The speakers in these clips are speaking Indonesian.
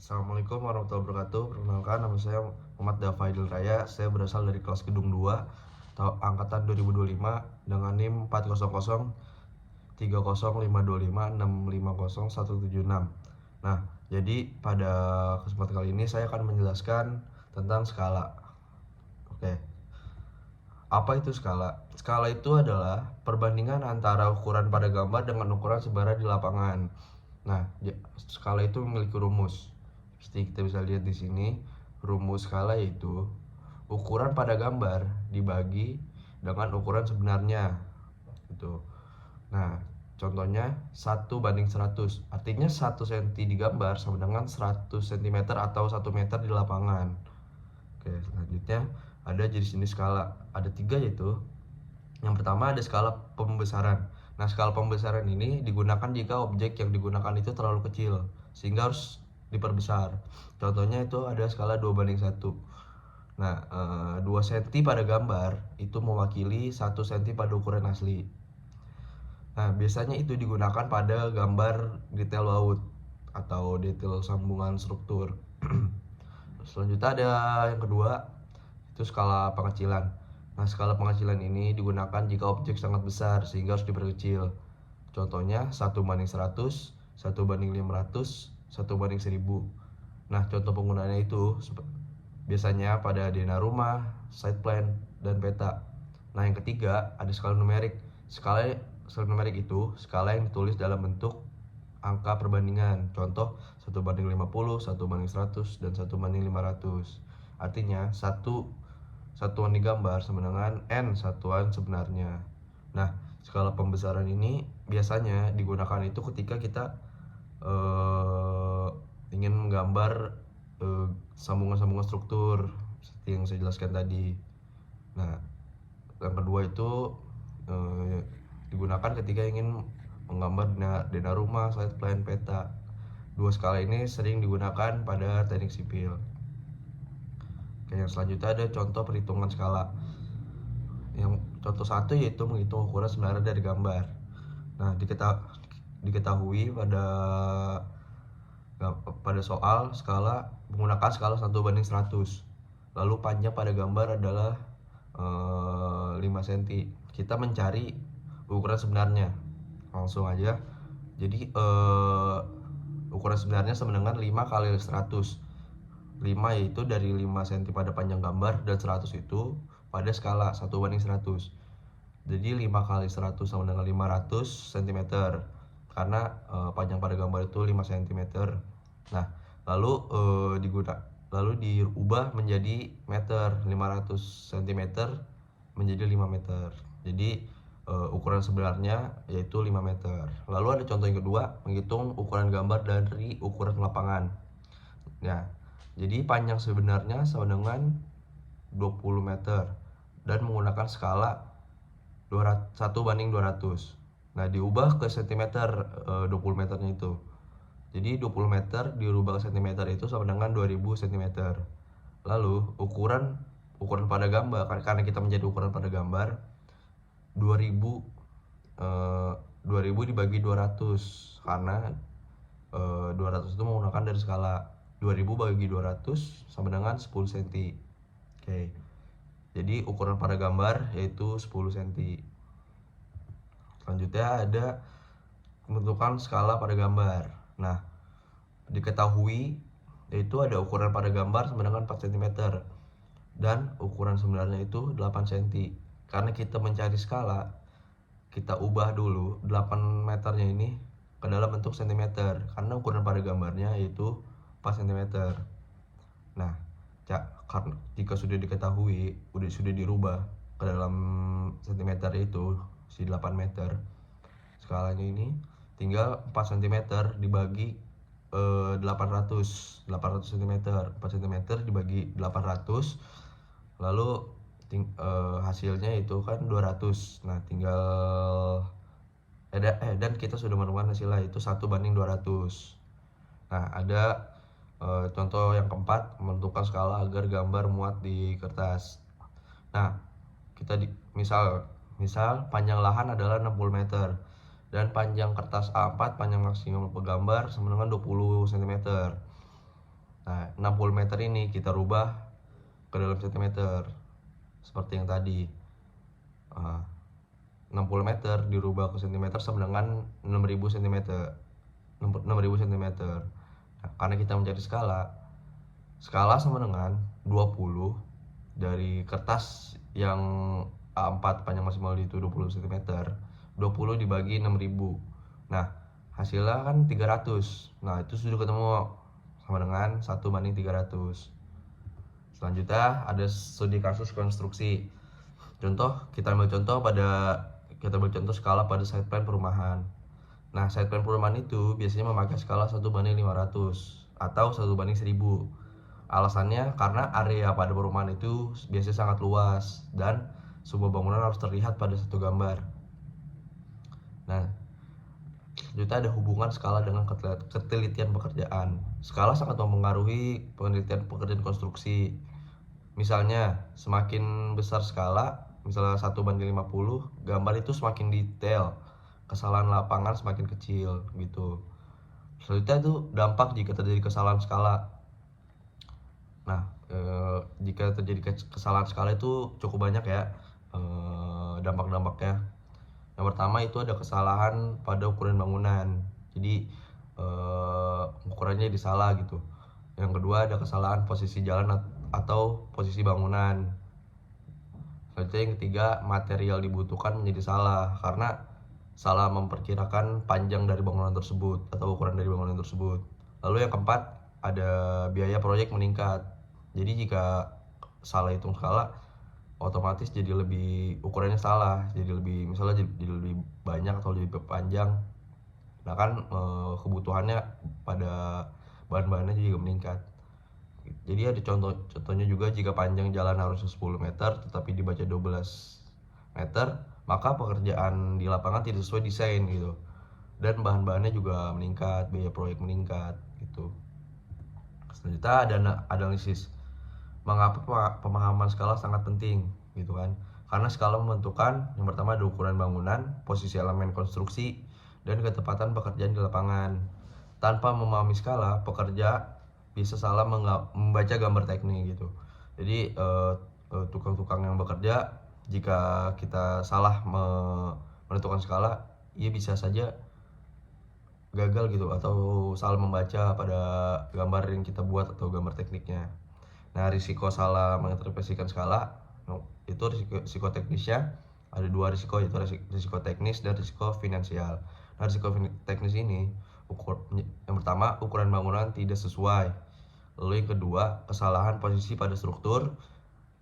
Assalamualaikum warahmatullahi wabarakatuh. Perkenalkan, nama saya Muhammad Dafaidul Raya. Saya berasal dari kelas Gedung 2 angkatan 2025 dengan NIM 40030525650176176. Nah, jadi pada kesempatan kali ini saya akan menjelaskan tentang skala. Oke. Apa itu skala? Skala itu adalah perbandingan antara ukuran pada gambar dengan ukuran sebenarnya di lapangan. Nah, skala itu memiliki rumus. Seperti kita bisa lihat di sini, rumus skala yaitu ukuran pada gambar dibagi dengan ukuran sebenarnya. Gitu. Nah, contohnya 1:100. Artinya 1 cm di gambar sama dengan 100 cm atau 1 meter di lapangan. Oke, selanjutnya ada jenis-jenis skala. Ada 3 yaitu yang pertama ada skala pembesaran. Nah, skala pembesaran ini digunakan jika objek yang digunakan itu terlalu kecil sehingga harus diperbesar. Contohnya itu ada skala 2:1. Nah, 2 cm pada gambar itu mewakili 1 cm pada ukuran asli. Nah, biasanya itu digunakan pada gambar detail baut atau detail sambungan struktur. Selanjutnya ada yang kedua, itu skala pengecilan. Nah, skala pengecilan ini digunakan jika objek sangat besar sehingga harus diperkecil. Contohnya 1:100, 1:500, 1:1000. Nah, contoh penggunaannya itu biasanya pada dena rumah, site plan, dan peta. Nah, yang ketiga ada skala numerik. Skala numerik itu skala yang ditulis dalam bentuk angka perbandingan. Contoh 1:50, 1:100, dan 1:500. Artinya satuan digambar sama dengan n satuan sebenarnya. Nah, skala pembesaran ini biasanya digunakan itu ketika kita ingin menggambar sambungan-sambungan struktur seperti yang saya jelaskan tadi. Nah, yang kedua itu digunakan ketika ingin menggambar dena rumah, site plan, peta. Dua skala ini sering digunakan pada teknik sipil. Oke, yang selanjutnya ada contoh perhitungan skala. Yang contoh satu yaitu menghitung ukuran sebenarnya dari gambar. Nah, diketahui pada soal skala menggunakan skala 1:100. Lalu panjang pada gambar adalah 5 cm. Kita mencari ukuran sebenarnya. Langsung aja. Jadi ukuran sebenarnya sama dengan 5 kali 100. 5 yaitu dari 5 cm pada panjang gambar dan 100 itu pada skala 1:100. Jadi 5 kali 100 sama dengan 500 cm karena panjang pada gambar itu 5 cm. Nah, lalu diubah menjadi meter. 500 cm menjadi 5 meter. Jadi ukuran sebenarnya yaitu 5 meter. Lalu ada contoh yang kedua, menghitung ukuran gambar dari ukuran lapangan. Nah, jadi panjang sebenarnya sama dengan 20 meter dan menggunakan skala 1:200. Nah, diubah ke cm 20 meternya itu. Jadi 20 meter dirubah ke cm itu sama dengan 2000 cm. Lalu ukuran pada gambar, karena kita menjadi ukuran pada gambar 2000 dibagi 200 karena 200 itu menggunakan dari skala 2000 bagi 200 sama dengan 10 cm. Oke. Jadi ukuran pada gambar yaitu 10 cm. Selanjutnya ada pembentukan skala pada gambar. Nah, diketahui yaitu ada ukuran pada gambar sama dengan 4 cm dan ukuran sebenarnya itu 8 cm. Karena kita mencari skala, kita ubah dulu 8 meternya ini ke dalam bentuk cm karena ukuran pada gambarnya yaitu 4 cm. Nah, jika sudah diketahui, sudah dirubah ke dalam cm itu si 8 meter, skalanya ini tinggal 4 cm dibagi 800 cm. 4 cm dibagi 800, lalu hasilnya itu kan 200. Nah, tinggal dan kita sudah menemukan hasilnya itu 1:200. Nah, ada contoh yang keempat, menentukan skala agar gambar muat di kertas. Nah, misal panjang lahan adalah 60 meter dan panjang kertas A4 panjang maksimum penggambar sama dengan 20 cm. Nah, 60 meter ini kita rubah ke dalam sentimeter seperti yang tadi. 60 meter dirubah ke sentimeter sama dengan 6000 cm. 6000 cm. Nah, karena kita mencari skala, skala sama dengan 20 dari kertas yang A4 panjang maksimal itu 20 cm. 20 dibagi 6000. Nah, hasilnya kan 300. Nah, itu sudah ketemu sama dengan 1:300. Selanjutnya ada studi kasus konstruksi. Kita ambil contoh skala pada site plan perumahan. Nah, site plan perumahan itu biasanya memakai skala 1:500 atau 1:1000. Alasannya karena area pada perumahan itu biasanya sangat luas dan sebuah bangunan harus terlihat pada satu gambar. Nah, selanjutnya ada hubungan skala dengan ketelitian pekerjaan. Skala sangat mempengaruhi penelitian pekerjaan konstruksi. Misalnya, semakin besar skala, misalnya 1:50, gambar itu semakin detail, kesalahan lapangan semakin kecil gitu. Selanjutnya itu dampak jika terjadi kesalahan skala. Nah, jika terjadi kesalahan skala itu cukup banyak ya dampak-dampaknya. Yang pertama itu ada kesalahan pada ukuran bangunan, jadi ukurannya disalah gitu. Yang kedua ada kesalahan posisi jalan atau posisi bangunan. Selanjutnya yang ketiga, material dibutuhkan menjadi salah karena salah memperkirakan panjang dari bangunan tersebut atau ukuran dari bangunan tersebut. Lalu yang keempat, ada biaya proyek meningkat. Jadi jika salah hitung skala, otomatis jadi lebih ukurannya salah, jadi lebih banyak atau lebih panjang. Nah kan kebutuhannya pada bahan-bahannya juga meningkat. Jadi ada contohnya juga, jika panjang jalan harusnya 10 meter tetapi dibaca 12 meter, maka pekerjaan di lapangan tidak sesuai desain gitu. Dan bahan-bahannya juga meningkat, biaya proyek meningkat gitu. Selanjutnya ada analisis. Mengapa pemahaman skala sangat penting gitu kan? Karena skala menentukan yang pertama ada ukuran bangunan, posisi elemen konstruksi, dan ketepatan pekerjaan di lapangan. Tanpa memahami skala, pekerja bisa salah membaca gambar teknik gitu. Jadi tukang-tukang yang bekerja, jika kita salah menentukan skala, ia bisa saja gagal gitu atau salah membaca pada gambar yang kita buat atau gambar tekniknya. Nah, risiko salah menginterpretasikan skala itu risiko teknisnya ada dua risiko, yaitu risiko teknis dan risiko finansial. Nah, risiko teknis ini yang pertama ukuran bangunan tidak sesuai. Lalu yang kedua, kesalahan posisi pada struktur.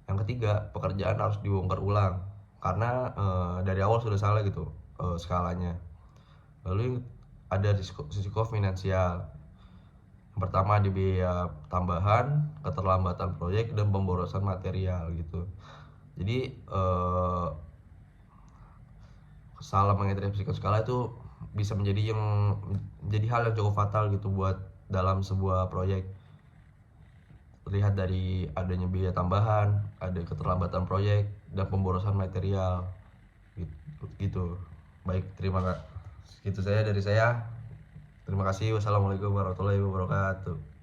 Yang ketiga, pekerjaan harus dibongkar ulang karena dari awal sudah salah gitu skalanya. Lalu ada risiko finansial. Yang pertama di biaya tambahan, keterlambatan proyek, dan pemborosan material gitu. Jadi salah menginterpretasikan skala itu bisa menjadi hal yang cukup fatal gitu buat dalam sebuah proyek. Terlihat dari adanya biaya tambahan, ada keterlambatan proyek, dan pemborosan material gitu. Baik, terima kasih. Itu saya dari saya. Terima kasih. Wassalamualaikum warahmatullahi wabarakatuh.